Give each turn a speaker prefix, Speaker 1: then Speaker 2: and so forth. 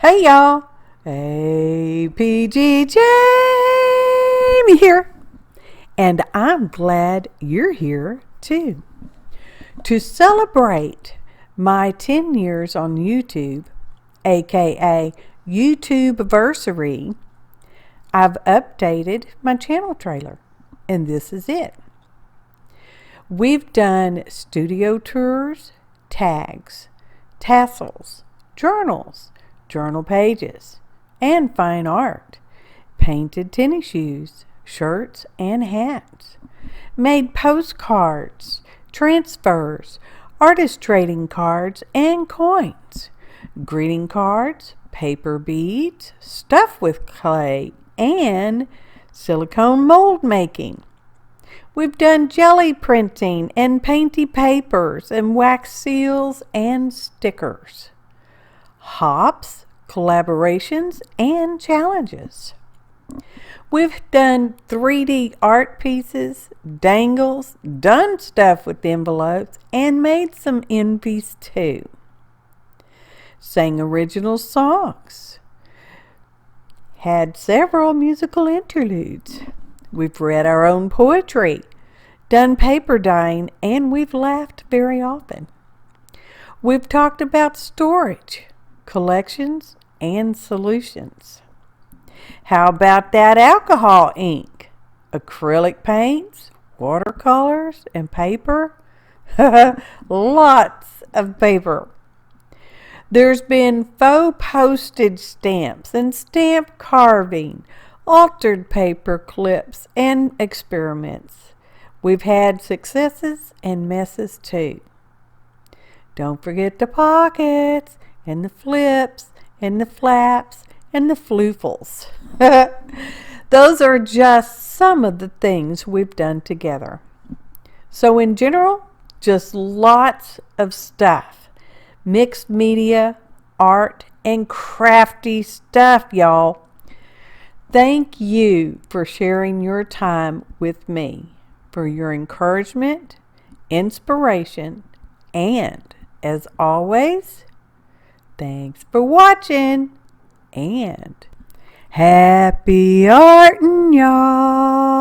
Speaker 1: Hey y'all, APG Jamie here, and I'm glad you're here too. To celebrate my 10 years on YouTube, aka YouTube aversery, I've updated my channel trailer, and this is it. We've done studio tours, tags, tassels, journals, journal pages, and fine art, painted tennis shoes, shirts, and hats, made postcards, transfers, artist trading cards and coins, greeting cards, paper beads, stuff with clay, and silicone mold making. We've done jelly printing and painty papers and wax seals and stickers, hops, collaborations, and challenges. We've done 3D art pieces, dangles, done stuff with envelopes, and made some envies too. Sang original songs. Had several musical interludes. We've read our own poetry, done paper dyeing, and we've laughed very often. We've talked about storage, collections, and solutions. How about that alcohol ink, acrylic paints, watercolors, and paper? Lots of paper. There's been faux postage stamps and stamp carving, altered paper clips, and experiments. We've had successes and messes too. Don't forget the pockets and the flips and the flaps and the floofles. Those are just some of the things we've done together. So in general, just lots of stuff. Mixed media, art, and crafty stuff, y'all. Thank you for sharing your time with me, for your encouragement, inspiration, and as always, thanks for watching, and happy artin', y'all.